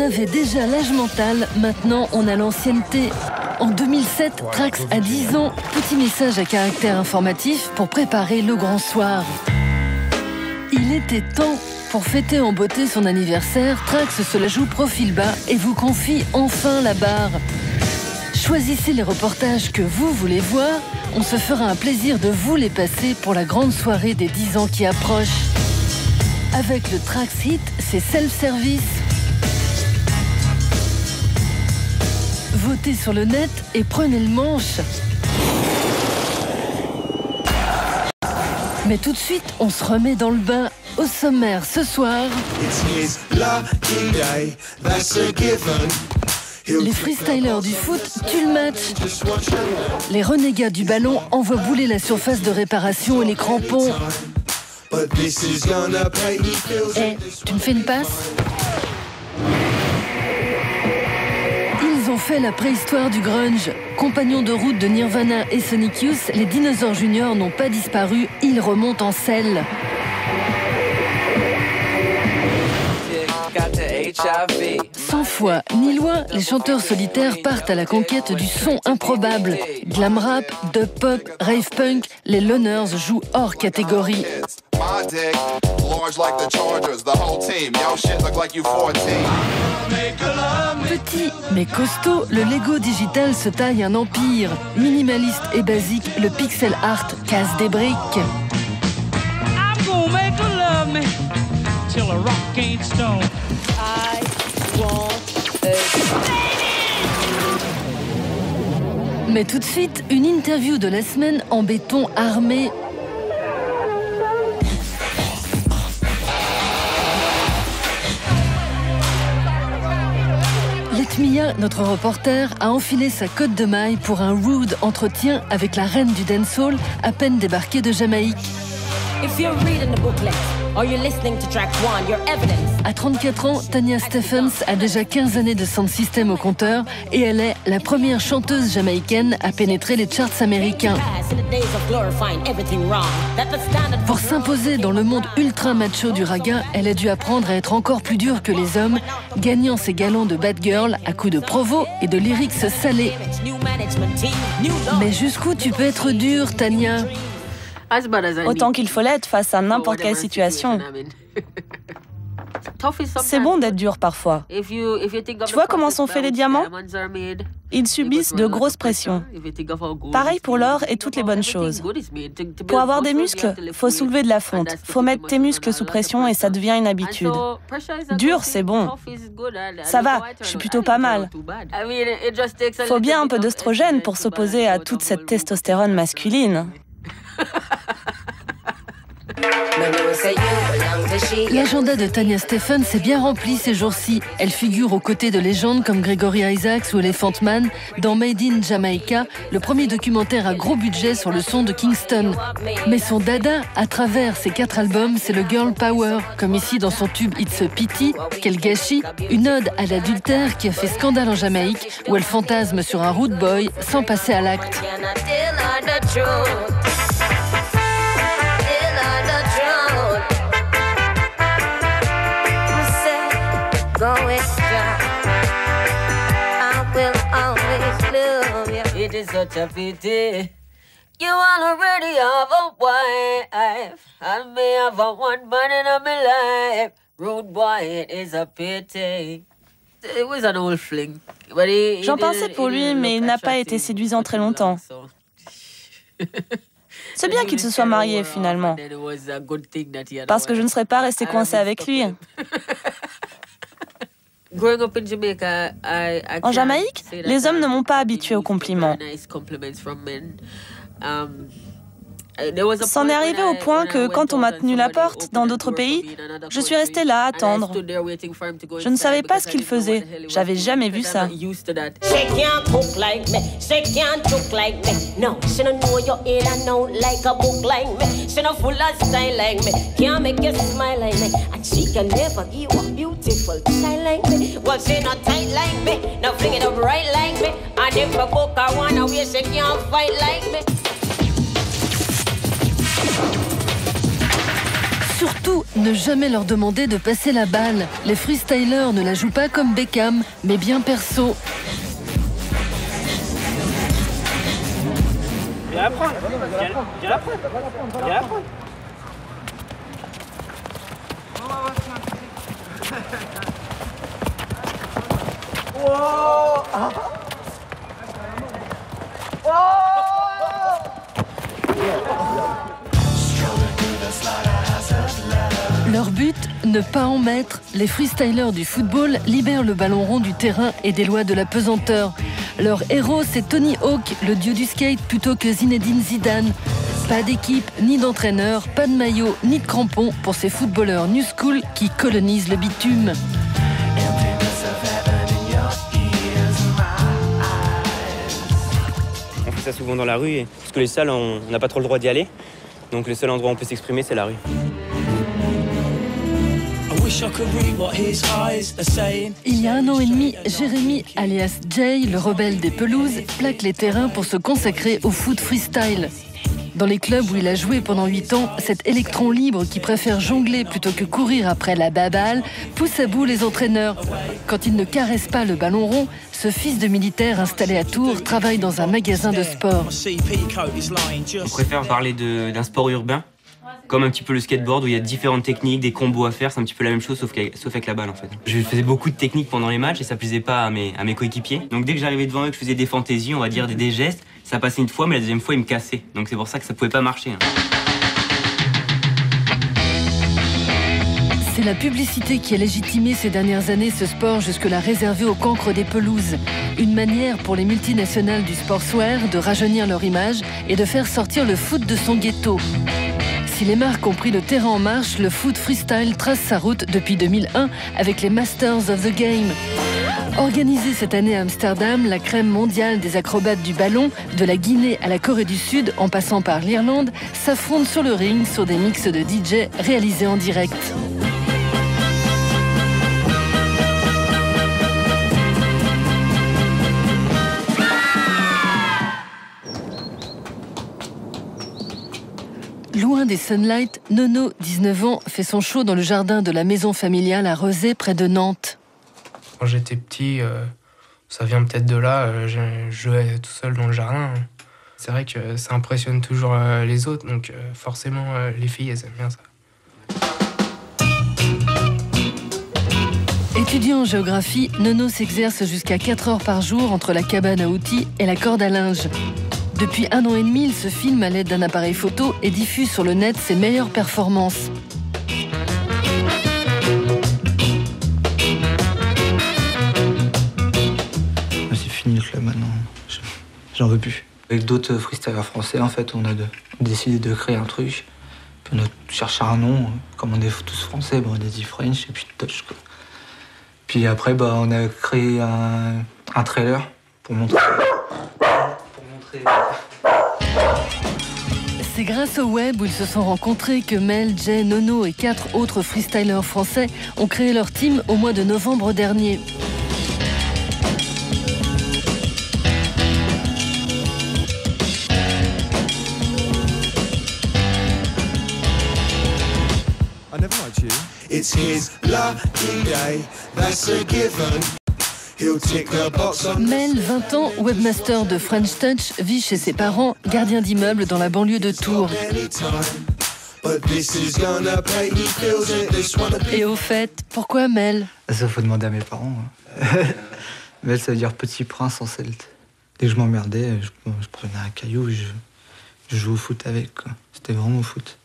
avait déjà l'âge mental, maintenant on a l'ancienneté. En 2007, Trax a 10 ans. Petit message à caractère informatif pour préparer le grand soir. Il était temps. Pour fêter en beauté son anniversaire, Trax se la joue profil bas et vous confie enfin la barre. Choisissez les reportages que vous voulez voir. On se fera un plaisir de vous les passer pour la grande soirée des 10 ans qui approche. Avec le Trax Hit, c'est self-service. Votez sur le net et prenez le manche. Mais tout de suite, on se remet dans le bain. Au sommaire ce soir, les freestylers du foot tuent le match. Les renégats du ballon envoient bouler la surface de réparation et les crampons. Tu me fais une passe ? Ils ont fait la préhistoire du grunge. Compagnons de route de Nirvana et Sonic Youth, les dinosaures juniors n'ont pas disparu, ils remontent en selle. Sans foi ni loi, les chanteurs solitaires partent à la conquête du son improbable. Glam rap, dub pop, rave punk, les loners jouent hors catégorie. Petit mais costaud, le Lego digital se taille un empire. Minimaliste et basique, le pixel art casse des briques. Mais tout de suite, une interview de la semaine en béton armé. Letmia, notre reporter, a enfilé sa cotte de maille pour un rude entretien avec la reine du dancehall, à peine débarquée de Jamaïque. À 34 ans, Tanya Stephens a déjà 15 années de sound system au compteur et elle est la première chanteuse jamaïcaine à pénétrer les charts américains. Pour s'imposer dans le monde ultra macho du raga, elle a dû apprendre à être encore plus dure que les hommes, gagnant ses galons de bad girl à coups de provo et de lyrics salés. Mais jusqu'où tu peux être dure, Tanya ? Autant qu'il faut l'être face à n'importe quelle situation. C'est bon d'être dur parfois. Tu vois comment sont faits les diamants ? Ils subissent de grosses pressions. Pareil pour l'or et toutes les bonnes choses. Pour avoir des muscles, faut soulever de la fonte. Faut mettre tes muscles sous pression et ça devient une habitude. Dur, c'est bon. Ça va, je suis plutôt pas mal. Faut bien un peu d'oestrogène pour s'opposer à toute cette testostérone masculine. L'agenda de Tanya Stephens est bien rempli ces jours-ci. Elle figure aux côtés de légendes comme Gregory Isaacs ou Elephant Man dans Made in Jamaica, le premier documentaire à gros budget sur le son de Kingston. Mais son dada, à travers ses 4 albums, c'est le girl power, comme ici dans son tube It's a Pity, Quel gâchis, une ode à l'adultère qui a fait scandale en Jamaïque, où elle fantasme sur un rude boy sans passer à l'acte. It is such a pity. You already have a wife, and me have a one man in my life. Rude boy, it is a pity. It was an old fling. J'en pensais pour lui, mais il n'a pas été séduisant très longtemps. C'est bien qu'il se soit marié finalement, parce que je ne serais pas restée coincée avec lui. En Jamaïque, les hommes ne m'ont pas habituée aux compliments. C'en est arrivé au point que quand on m'a tenu la porte dans d'autres pays, je suis restée là à attendre. Je ne savais pas ce qu'il faisait. J'avais jamais vu ça. surtout ne jamais leur demander de passer la balle. Les freestylers ne la jouent pas comme Beckham, mais bien perso. Viens la prendre, viens la prendre, viens la prendre. Leur but, ne pas en mettre. Les freestylers du football libèrent le ballon rond du terrain et des lois de la pesanteur. Leur héros, c'est Tony Hawk, le dieu du skate, plutôt que Zinedine Zidane. Pas d'équipe, ni d'entraîneur, pas de maillot, ni de crampons pour ces footballeurs new school qui colonisent le bitume. On fait ça souvent dans la rue, parce que les salles, on n'a pas trop le droit d'y aller. Donc le seul endroit où on peut s'exprimer, c'est la rue. Il y a 1 an et demi, Jérémy, alias Jay, le rebelle des pelouses, plaque les terrains pour se consacrer au foot freestyle. Dans les clubs où il a joué pendant 8 ans, cet électron libre qui préfère jongler plutôt que courir après la baballe pousse à bout les entraîneurs. Quand il ne caresse pas le ballon rond, ce fils de militaire installé à Tours travaille dans un magasin de sport. On préfère parler d'un sport urbain, comme un petit peu le skateboard où il y a différentes techniques, des combos à faire, c'est un petit peu la même chose sauf avec la balle en fait. Je faisais beaucoup de techniques pendant les matchs et ça plaisait pas à mes coéquipiers. Donc dès que j'arrivais devant eux, que je faisais des fantaisies, on va dire des gestes, ça passait une fois mais la deuxième fois ils me cassaient. Donc c'est pour ça que ça pouvait pas marcher. C'est la publicité qui a légitimé ces dernières années ce sport jusque-là réservé au cancre des pelouses. Une manière pour les multinationales du sportswear de rajeunir leur image et de faire sortir le foot de son ghetto. Si les marques ont pris le terrain en marche, le foot freestyle trace sa route depuis 2001 avec les Masters of the Game. Organisée cette année à Amsterdam, la crème mondiale des acrobates du ballon, de la Guinée à la Corée du Sud en passant par l'Irlande, s'affrontent sur le ring sur des mix de DJ réalisés en direct. Loin des sunlights, Nono, 19 ans, fait son show dans le jardin de la maison familiale à Rezé, près de Nantes. Quand j'étais petit, ça vient peut-être de là, je jouais tout seul dans le jardin. C'est vrai que ça impressionne toujours les autres, donc forcément les filles, elles aiment bien ça. Étudiant en géographie, Nono s'exerce jusqu'à 4 heures par jour entre la cabane à outils et la corde à linge. Depuis 1 an et demi, il se filme à l'aide d'un appareil photo et diffuse sur le net ses meilleures performances. C'est fini le club maintenant, j'en veux plus. Avec d'autres freestylers français, en fait, on a décidé de créer un truc. Puis on a cherché un nom, comme on est tous français, on a dit French et puis Touch. Puis après, on a créé un trailer pour montrer. C'est grâce au web où ils se sont rencontrés que Mel, Jay, Nono et 4 autres freestylers français ont créé leur team au mois de novembre dernier. Mel, 20 ans, webmaster de French Touch, vit chez ses parents, gardiens d'immeuble dans la banlieue de Tours. Et au fait, pourquoi Mel? Ça, faut demander à mes parents. Mel, ça veut dire petit prince en celte. Dès que je m'emmerdais, je prenais un caillou et je jouais au foot avec, quoi. C'était vraiment au foot.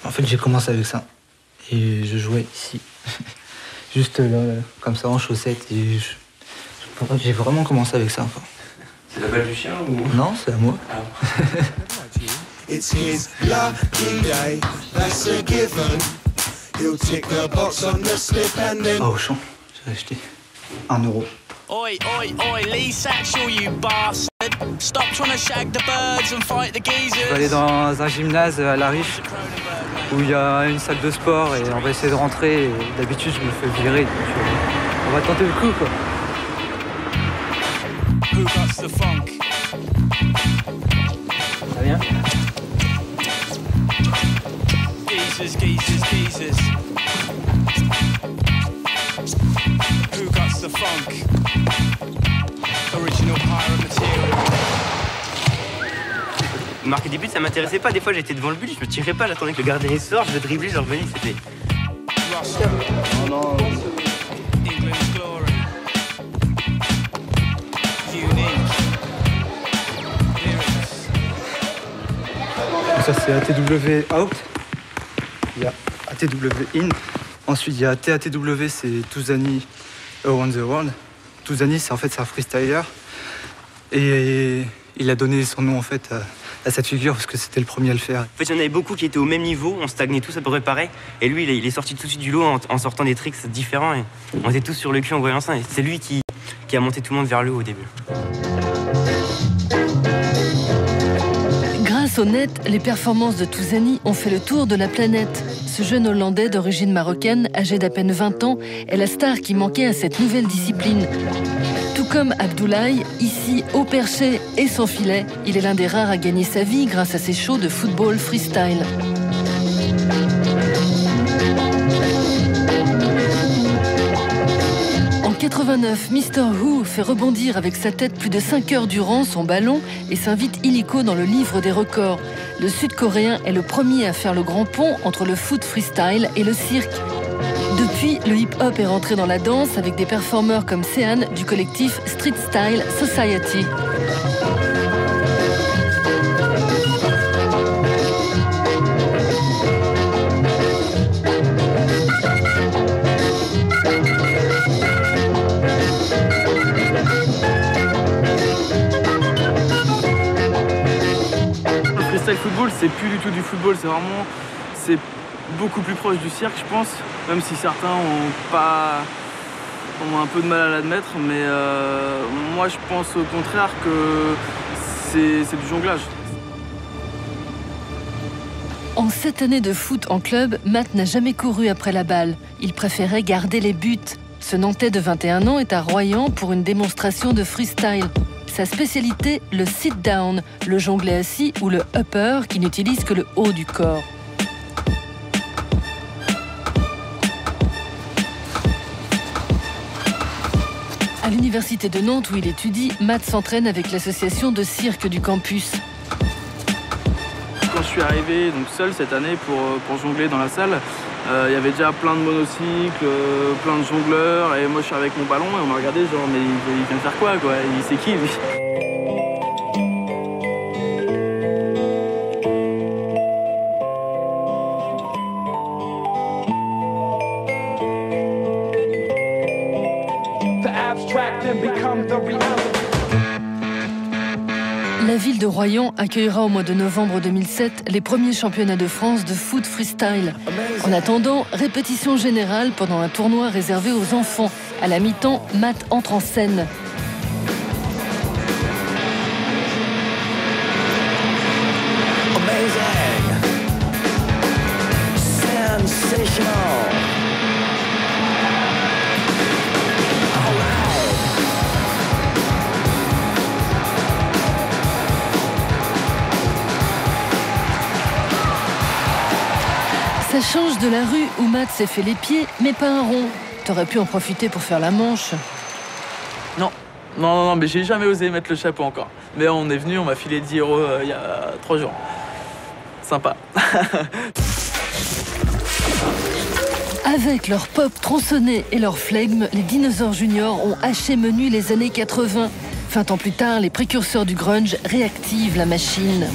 En fait, j'ai commencé avec ça. Et je jouais ici. Juste là, comme ça, en chaussettes. Et j'ai vraiment commencé avec ça. Enfin. C'est la balle du chien ou... Non, c'est à moi. Ah. Au champ, j'ai acheté 1 €. Oi, oi, oi, Lee Satchel, you bastard. Stop trying to shag the birds and fight the geezers. Je vais aller dans un gymnase à La Riche où il y a une salle de sport et on va essayer de rentrer. D'habitude, je me fais virer, donc on va tenter le coup, quoi. Who got the funk? Ça vient? geezers, geezers, geezers. Who got the funk? Original pirate material. Marquer des buts, ça m'intéressait pas. Des fois, j'étais devant le but, je me tirais pas, j'attendais que le gardien sorte, je driblais, je revenais, c'était... Non. England's glory. Unique. Lyrics. Ça, c'est ATW out. Il y a ATW in. Ensuite, il y a TATW, c'est Touzani Around the World. Touzani, c'est un freestyler. Et il a donné son nom en fait à cette figure parce que c'était le premier à le faire. En fait, il y en avait beaucoup qui étaient au même niveau, on stagnait tous à peu près pareil. Et lui, il est sorti tout de suite du lot en sortant des tricks différents. Et on était tous sur le cul en voyant ça. Et c'est lui qui a monté tout le monde vers le haut au début. Grâce au net, les performances de Touzani ont fait le tour de la planète. Ce jeune Hollandais d'origine marocaine, âgé d'à peine 20 ans, est la star qui manquait à cette nouvelle discipline. Tout comme Abdoulaye, ici haut perché et sans filet, il est l'un des rares à gagner sa vie grâce à ses shows de football freestyle. En 89, Mr. Who fait rebondir avec sa tête plus de 5 heures durant son ballon et s'invite illico dans le livre des records. Le Sud-Coréen est le premier à faire le grand pont entre le foot freestyle et le cirque. Depuis, le hip-hop est rentré dans la danse avec des performeurs comme Sehan du collectif Street Style Society. Le freestyle football, c'est plus du tout du football, c'est beaucoup plus proche du cirque, je pense, même si certains ont un peu de mal à l'admettre, mais moi je pense au contraire que c'est du jonglage. En 7 années de foot en club, Matt n'a jamais couru après la balle. Il préférait garder les buts. Ce Nantais de 21 ans est à Royan pour une démonstration de freestyle. Sa spécialité, le sit-down, le jonglé assis ou le upper qui n'utilise que le haut du corps. À l'université de Nantes où il étudie, Matt s'entraîne avec l'association de cirque du campus. Quand je suis arrivé donc seul cette année pour jongler dans la salle, il y avait déjà plein de monocycles, plein de jongleurs, et moi je suis avec mon ballon et on m'a regardé genre mais il vient de faire quoi c'est qui lui? La ville de Royan accueillera au mois de novembre 2007 les premiers championnats de France de foot freestyle. En attendant, répétition générale pendant un tournoi réservé aux enfants. À la mi-temps, Matt entre en scène. Ça change de la rue où Matt s'est fait les pieds, mais pas un rond. T'aurais pu en profiter pour faire la manche. Non, mais j'ai jamais osé mettre le chapeau encore. Mais on est venu, on m'a filé 10 € il y a 3 jours. Sympa. Avec leur pop tronçonné et leur flegme, les Dinosaures Juniors ont haché menu les années 80. 20 ans plus tard, les précurseurs du grunge réactivent la machine.